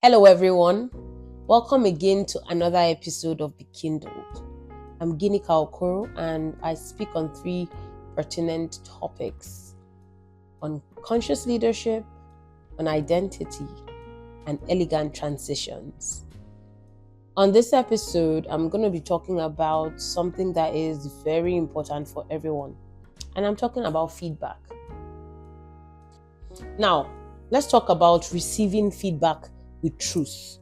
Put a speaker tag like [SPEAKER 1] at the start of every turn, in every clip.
[SPEAKER 1] Hello, everyone. Welcome again to another episode of Be Kindled. I'm Ginika Okoro, and I speak on three pertinent topics: on conscious leadership, on identity, and elegant transitions. On this episode, I'm going to be talking about something that is very important for everyone, and I'm talking about feedback. Now, let's talk about receiving feedback with truth.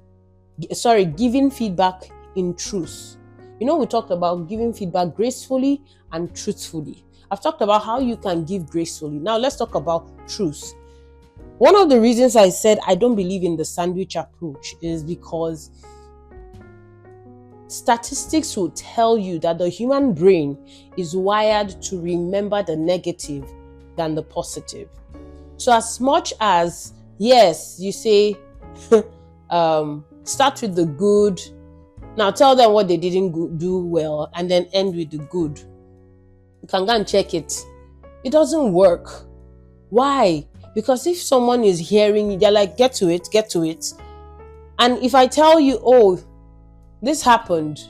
[SPEAKER 1] Giving feedback in truth. We talked about giving feedback gracefully and truthfully. I've talked about how you can give gracefully. Now let's talk about truth. One of the reasons I said I don't believe in the sandwich approach is because statistics will tell you that the human brain is wired to remember the negative than the positive. So as much as, yes, you say, start with the good, now tell them what they didn't do well, and then end with the good. You can go and check it. It doesn't work. Why? Because if someone is hearing you, they're like, get to it. And if I tell you, oh, this happened,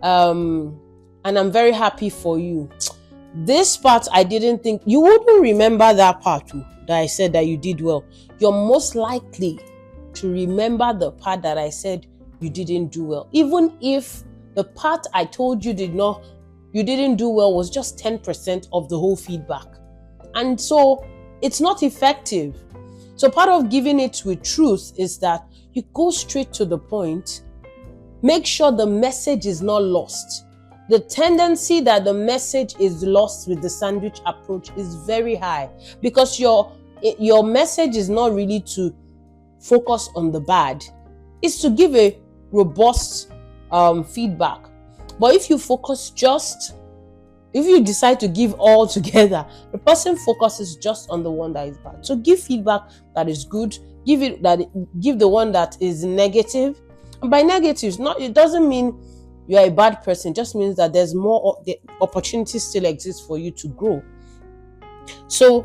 [SPEAKER 1] and I'm very happy for you. This part, I didn't think, you wouldn't remember that part too, that I said that you did well. You're most likely to remember the part that I said you didn't do well. Even if the part I told you you didn't do well was just 10% of the whole feedback. And so it's not effective. So part of giving it with truth is that you go straight to the point. Make sure the message is not lost. The tendency that the message is lost with the sandwich approach is very high because your message is not really to focus on the bad. It's to give a robust feedback. But if you if you decide to give all together, the person focuses just on the one that is bad. So give feedback that is good. Give the one that is negative. And by negatives, it doesn't mean you're a bad person. It just means that there's more the opportunities still exist for you to grow. So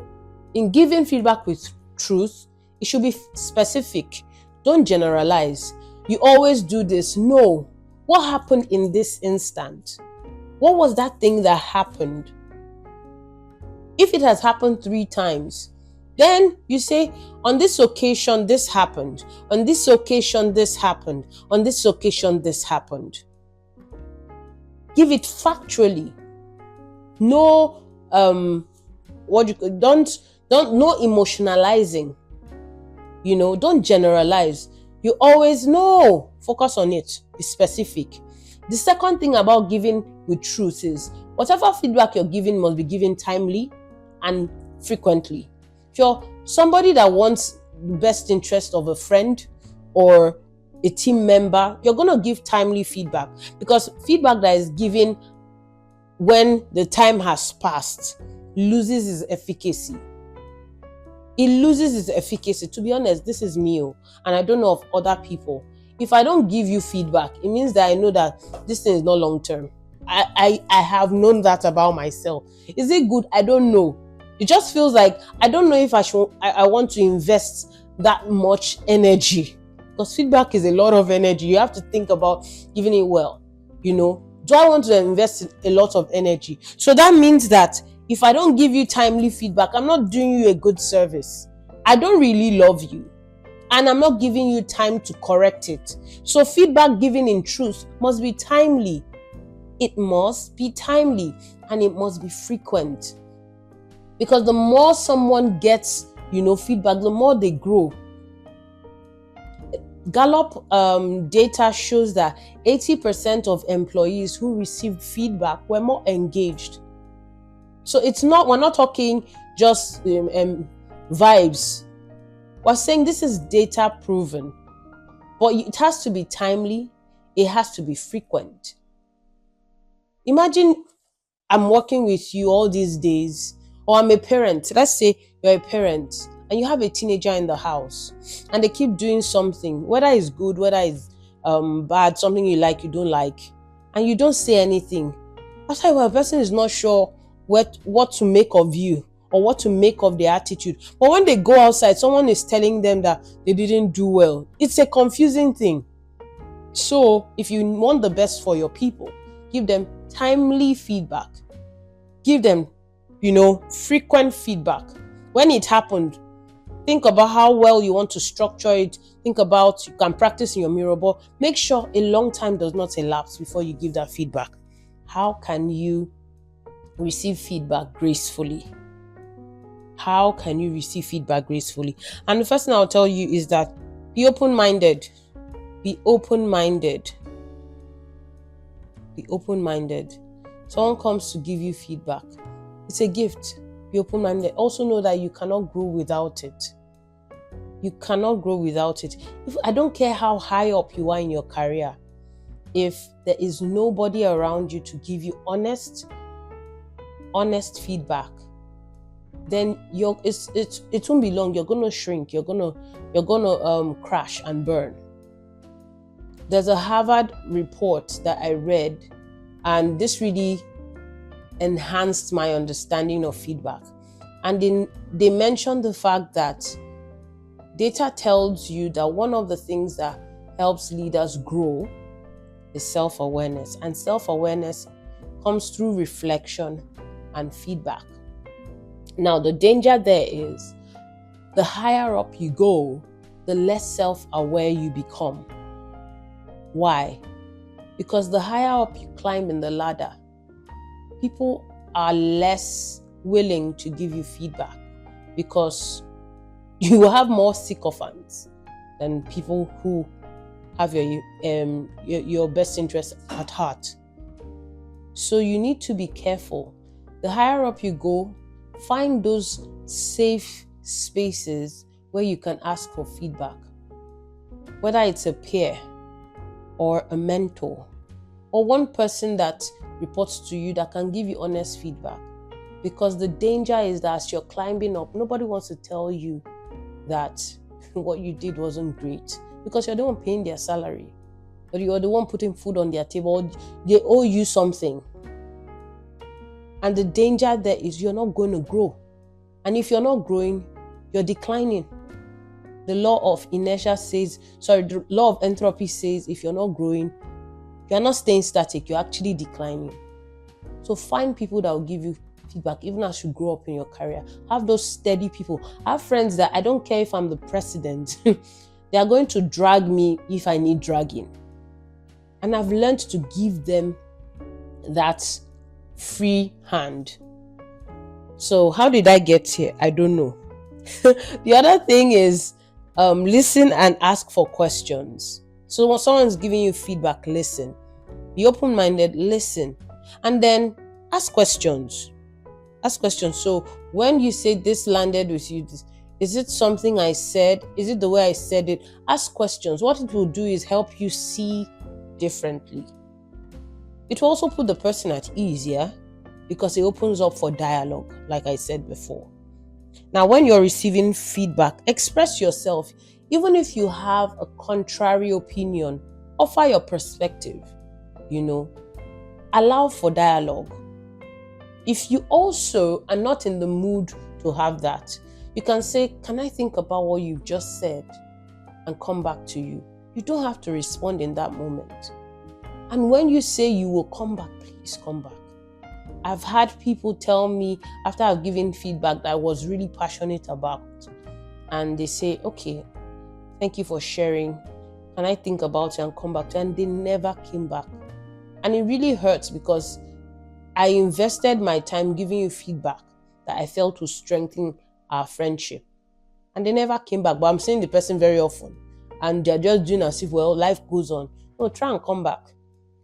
[SPEAKER 1] in giving feedback with truth, it should be specific. Don't generalize. You always do this. No. What happened in this instant? What was that thing that happened? If it has happened 3 times, then you say, on this occasion, this happened. On this occasion, this happened. On this occasion, this happened. Give it factually. No, no emotionalizing. Don't generalize. You always know. Focus on it. Be specific. The second thing about giving with truth is whatever feedback you're giving must be given timely and frequently. If you're somebody that wants the best interest of a friend or a team member, you're going to give timely feedback, because feedback that is given when the time has passed loses its efficacy. It loses its efficacy. To be honest, this is me, and I don't know of other people. If I don't give you feedback, it means that I know that this thing is not long term. I have known that about myself. Is it good? I don't know. It just feels like I don't know if I want to invest that much energy, because feedback is a lot of energy. You have to think about giving it well. Do I want to invest a lot of energy? So that means that if I don't give you timely feedback, I'm not doing you a good service. I don't really love you, and I'm not giving you time to correct it. So feedback given in truth must be timely. It must be timely, and it must be frequent. Because the more someone gets, feedback, the more they grow. Gallup data shows that 80% of employees who received feedback were more engaged. So we're not talking just vibes. We're saying this is data proven. But it has to be timely. It has to be frequent. Imagine I'm working with you all these days, or I'm a parent. Let's say you're a parent and you have a teenager in the house and they keep doing something, whether it's good, whether it's bad, something you like, you don't like, and you don't say anything. After a while, a person is not sure what to make of you, or what to make of their attitude. But when they go outside, someone is telling them that they didn't do well. It's a confusing thing. So if you want the best for your people, give them timely feedback. Give them, frequent feedback. When it happened, think about how well you want to structure it. Think about, you can practice in your mirror, but make sure a long time does not elapse before you give that feedback. How can you receive feedback gracefully? How can you receive feedback gracefully? And the first thing I'll tell you is that be open-minded. Be open-minded. Be open-minded. Someone comes to give you feedback. It's a gift. Be open-minded. Also know that you cannot grow without it. You cannot grow without it. I don't care how high up you are in your career. If there is nobody around you to give you honest feedback, then it won't be long. You're gonna shrink. You're gonna crash and burn. There's a Harvard report that I read, and this really enhanced my understanding of feedback. And they mentioned the fact that data tells you that one of the things that helps leaders grow is self-awareness. And self-awareness comes through reflection and feedback. Now, the danger there is the higher up you go, the less self-aware you become. Why? Because the higher up you climb in the ladder, people are less willing to give you feedback because you will have more sycophants than people who have your best interest at heart. So you need to be careful. The higher up you go, find those safe spaces where you can ask for feedback. Whether it's a peer or a mentor or one person that reports to you that can give you honest feedback. Because the danger is that as you're climbing up, nobody wants to tell you that what you did wasn't great because you're the one paying their salary, or you're the one putting food on their table. They owe you something. And the danger there is you're not going to grow. And if you're not growing, you're declining. The law of the law of entropy says if you're not growing, you're not staying static, you're actually declining. So find people that will give you feedback even as you grow up in your career. Have those steady people. I have friends that I don't care if I'm the president. They are going to drag me if I need dragging. And I've learned to give them that free hand. So how did I get here? I don't know. The other thing is listen and ask for questions. So when someone's giving you feedback, listen. Be open-minded, listen. And then ask questions. Ask questions. So when you say this landed with you, is it something I said? Is it the way I said it? Ask questions. What it will do is help you see differently. It will also put the person at ease, yeah? Because it opens up for dialogue, like I said before. Now, when you're receiving feedback, express yourself. Even if you have a contrary opinion, offer your perspective, Allow for dialogue. If you also are not in the mood to have that, you can say, can I think about what you've just said and come back to you? You don't have to respond in that moment. And when you say you will come back, please come back. I've had people tell me after I've given feedback that I was really passionate about, and they say, okay, thank you for sharing. Can I think about it and come back to you? And they never came back. And it really hurts because I invested my time giving you feedback that I felt would strengthen our friendship. And they never came back. But I'm seeing the person very often. And they're just doing as if, well, life goes on. No, try and come back.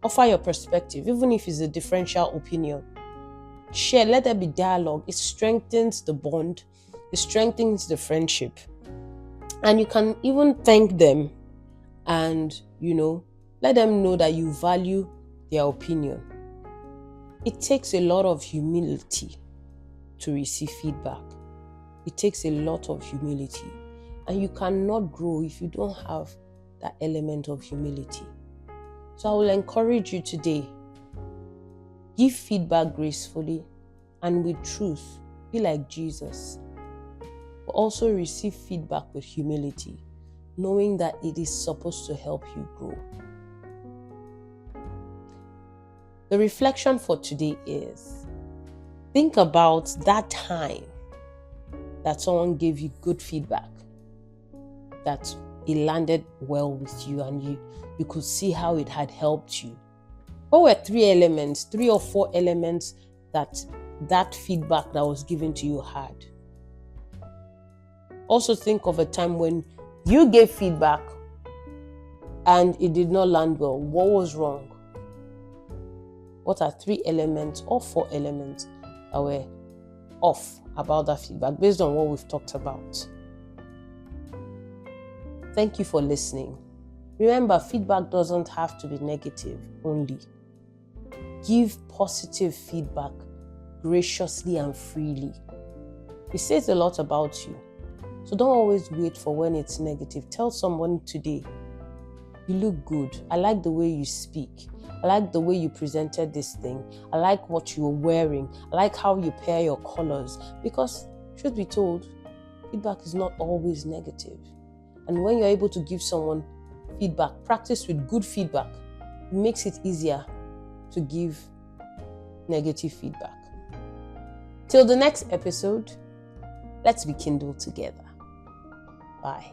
[SPEAKER 1] Offer your perspective, even if it's a differential opinion. Share, let there be dialogue. It strengthens the bond. It strengthens the friendship. And you can even thank them and, let them know that you value their opinion. It takes a lot of humility to receive feedback. It takes a lot of humility. And you cannot grow if you don't have that element of humility. So I will encourage you today. Give feedback gracefully and with truth. Be like Jesus. But also receive feedback with humility, knowing that it is supposed to help you grow. The reflection for today is, think about that time that someone gave you good feedback, that it landed well with you and you could see how it had helped you. What were 3 or 4 elements that feedback that was given to you had? Also think of a time when you gave feedback and it did not land well. What was wrong? What are 3 elements or 4 elements that were off about that feedback based on what we've talked about? Thank you for listening. Remember, feedback doesn't have to be negative only. Give positive feedback graciously and freely. It says a lot about you. So don't always wait for when it's negative. Tell someone today, you look good. I like the way you speak. I like the way you presented this thing. I like what you're wearing. I like how you pair your colors. Because, truth be told, feedback is not always negative. And when you're able to give someone feedback, practice with good feedback, it makes it easier to give negative feedback. Till the next episode, let's be kindled together. Bye.